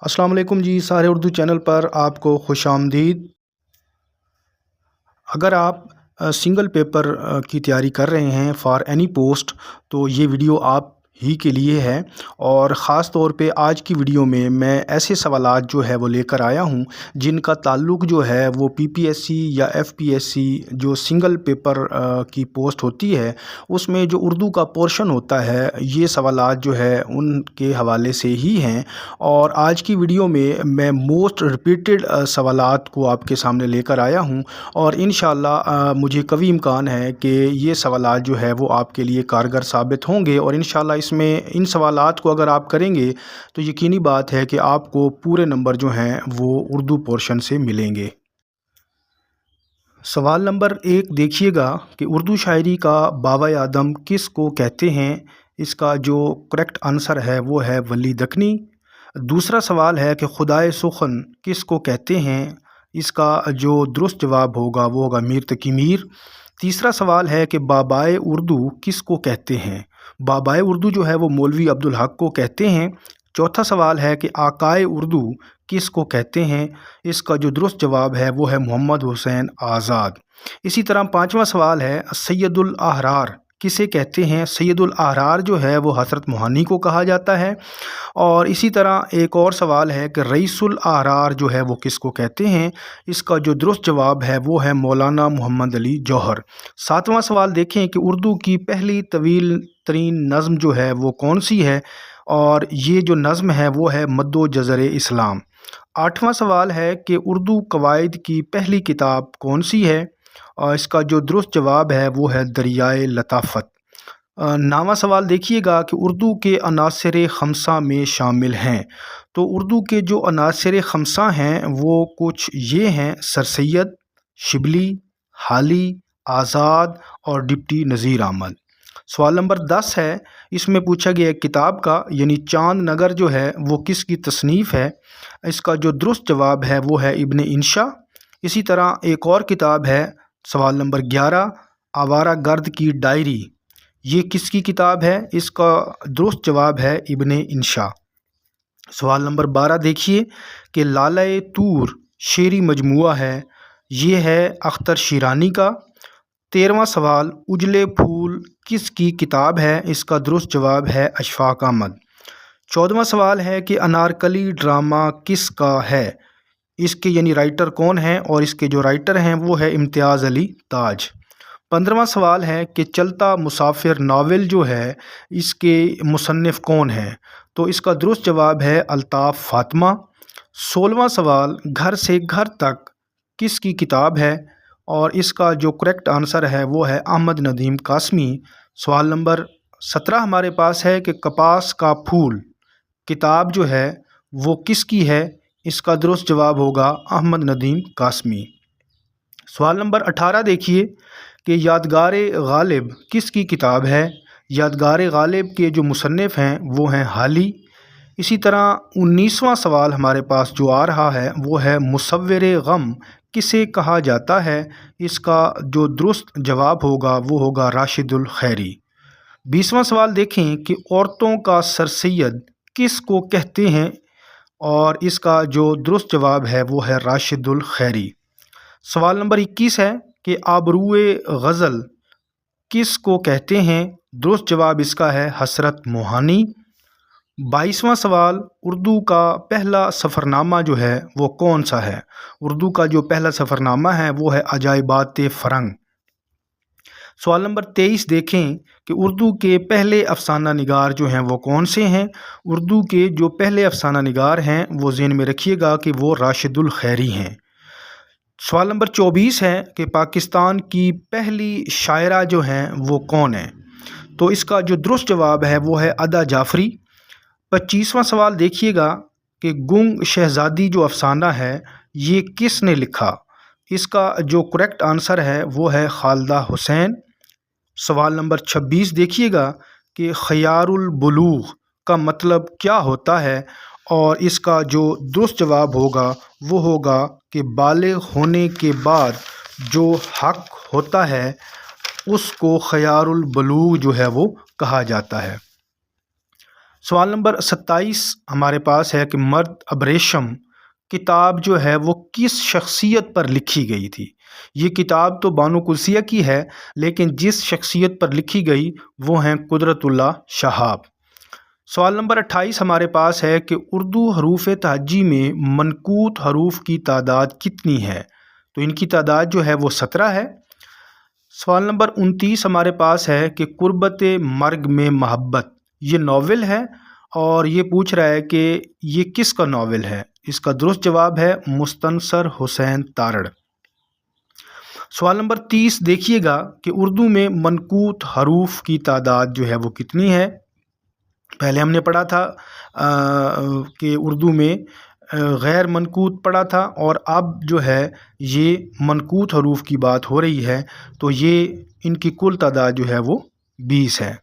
السلام علیکم جی، سارے اردو چینل پر آپ کو خوش آمدید۔ اگر آپ سنگل پیپر کی تیاری کر رہے ہیں فار اینی پوسٹ تو یہ ویڈیو آپ ہی کے لیے ہے، اور خاص طور پہ آج کی ویڈیو میں ایسے سوالات جو ہے وہ لے کر آیا ہوں جن کا تعلق جو ہے وہ پی پی ایس سی یا ایف پی ایس سی جو سنگل پیپر کی پوسٹ ہوتی ہے اس میں جو اردو کا پورشن ہوتا ہے، یہ سوالات جو ہے ان کے حوالے سے ہی ہیں۔ اور آج کی ویڈیو میں موسٹ ریپیٹڈ سوالات کو آپ کے سامنے لے کر آیا ہوں، اور انشاءاللہ مجھے قوی امکان ہے کہ یہ سوالات جو ہے وہ آپ کے لیے کارگر ثابت ہوں گے، اور انشاءاللہ اس میں ان سوالات کو اگر آپ کریں گے تو یقینی بات ہے کہ آپ کو پورے نمبر جو ہیں وہ اردو پورشن سے ملیں گے۔ سوال نمبر 1 دیکھیے گا کہ اردو شاعری کا بابا اعظم کس کو کہتے ہیں؟ اس کا جو کریکٹ آنسر ہے وہ ہے ولی دکنی۔ دوسرا سوال ہے کہ خدائے سخن کس کو کہتے ہیں؟ اس کا جو درست جواب ہوگا وہ ہوگا میر تقی میر۔ تیسرا سوال ہے کہ بابائے اردو کس کو کہتے ہیں؟ بابائے اردو جو ہے وہ مولوی عبدالحق کو کہتے ہیں۔ چوتھا سوال ہے کہ آقائے اردو کس کو کہتے ہیں؟ اس کا جو درست جواب ہے وہ ہے محمد حسین آزاد۔ اسی طرح پانچواں سوال ہے سید الاحرار کسے کہتے ہیں؟ سید الاحرار جو ہے وہ حضرت موہانی کو کہا جاتا ہے۔ اور اسی طرح ایک اور سوال ہے کہ رئیس الاحرار جو ہے وہ کس کو کہتے ہیں؟ اس کا جو درست جواب ہے وہ ہے مولانا محمد علی جوہر۔ ساتواں سوال دیکھیں کہ اردو کی پہلی طویل ترین نظم جو ہے وہ کون سی ہے؟ اور یہ جو نظم ہے وہ ہے مد و جزر اسلام۔ آٹھواں سوال ہے کہ اردو قواعد کی پہلی کتاب کون سی ہے؟ اور اس کا جو درست جواب ہے وہ ہے دریائے لطافت۔ نواں سوال دیکھیے گا کہ اردو کے عناصر خمسہ میں شامل ہیں۔ تو اردو کے جو عناصر خمسہ ہیں وہ کچھ یہ ہیں: سر سید، شبلی، حالی، آزاد اور ڈپٹی نذیر احمد۔ سوال نمبر 10 ہے، اس میں پوچھا گیا کتاب کا یعنی چاند نگر جو ہے وہ کس کی تصنیف ہے؟ اس کا جو درست جواب ہے وہ ہے ابن انشا۔ اسی طرح ایک اور کتاب ہے، سوال نمبر 11، آوارہ گرد کی ڈائری، یہ کس کی کتاب ہے؟ اس کا درست جواب ہے ابن انشا۔ سوال نمبر 12 دیکھیے کہ لالہ طور شعری مجموعہ ہے، یہ ہے اختر شیرانی کا۔ 13واں سوال، اجلے پھول کس کی کتاب ہے؟ اس کا درست جواب ہے اشفاق احمد۔ 14واں سوال ہے کہ انارکلی ڈرامہ کس کا ہے؟ اس کے یعنی رائٹر کون ہیں؟ اور اس کے جو رائٹر ہیں وہ ہے امتیاز علی تاج۔ 15واں سوال ہے کہ چلتا مسافر ناول جو ہے اس کے مصنف کون ہیں؟ تو اس کا درست جواب ہے الطاف فاطمہ۔ 16واں سوال، گھر سے گھر تک کس کی کتاب ہے؟ اور اس کا جو کریکٹ آنسر ہے وہ ہے احمد ندیم قاسمی۔ سوال نمبر 17 ہمارے پاس ہے کہ کپاس کا پھول کتاب جو ہے وہ کس کی ہے؟ اس کا درست جواب ہوگا احمد ندیم قاسمی۔ سوال نمبر 18 دیکھیے کہ یادگار غالب کس کی کتاب ہے؟ یادگار غالب کے جو مصنف ہیں وہ ہیں حالی۔ اسی طرح 19واں سوال ہمارے پاس جو آ رہا ہے وہ ہے مصور غم کسے کہا جاتا ہے؟ اس کا جو درست جواب ہوگا وہ ہوگا راشد الخیری۔ 20واں سوال دیکھیں کہ عورتوں کا سر سید کس کو کہتے ہیں؟ اور اس کا جو درست جواب ہے وہ ہے راشد الخیری۔ سوال نمبر 21 ہے کہ آبروئے غزل کس کو کہتے ہیں؟ درست جواب اس کا ہے حسرت موہانی۔ 22واں سوال، اردو کا پہلا سفرنامہ جو ہے وہ کون سا ہے؟ اردو کا جو پہلا سفرنامہ ہے وہ ہے عجائبات فرنگ۔ سوال نمبر 23 دیکھیں کہ اردو کے پہلے افسانہ نگار جو ہیں وہ کون سے ہیں؟ اردو کے جو پہلے افسانہ نگار ہیں وہ ذہن میں رکھیے گا کہ وہ راشد الخیری ہیں۔ سوال نمبر 24 ہے کہ پاکستان کی پہلی شاعرہ جو ہیں وہ کون ہیں؟ تو اس کا جو درست جواب ہے وہ ہے ادا جعفری۔ 25واں سوال دیکھیے گا کہ گنگ شہزادی جو افسانہ ہے یہ کس نے لکھا؟ اس کا جو کریکٹ آنسر ہے وہ ہے خالدہ حسین۔ سوال نمبر 26 دیکھیے گا کہ خیار البلوغ کا مطلب کیا ہوتا ہے؟ اور اس کا جو درست جواب ہوگا وہ ہوگا کہ بالغ ہونے کے بعد جو حق ہوتا ہے اس کو خیار البلوغ جو ہے وہ کہا جاتا ہے۔ سوال نمبر 27 ہمارے پاس ہے کہ مرد ابریشم کتاب جو ہے وہ کس شخصیت پر لکھی گئی تھی؟ یہ کتاب تو بانو قدسیہ کی ہے، لیکن جس شخصیت پر لکھی گئی وہ ہیں قدرت اللہ شہاب۔ سوال نمبر 28 ہمارے پاس ہے کہ اردو حروف تہجی میں منقوط حروف کی تعداد کتنی ہے؟ تو ان کی تعداد جو ہے وہ 17 ہے۔ سوال نمبر 29 ہمارے پاس ہے کہ قربت مرگ میں محبت یہ ناول ہے، اور یہ پوچھ رہا ہے کہ یہ کس کا ناول ہے؟ اس کا درست جواب ہے مستنصر حسین تارڑ۔ سوال نمبر 30 دیکھیے گا کہ اردو میں منقوط حروف کی تعداد جو ہے وہ کتنی ہے؟ پہلے ہم نے پڑھا تھا کہ اردو میں غیر منقوط پڑھا تھا، اور اب جو ہے یہ منقوط حروف کی بات ہو رہی ہے، تو یہ ان کی کل تعداد جو ہے وہ 20 ہے۔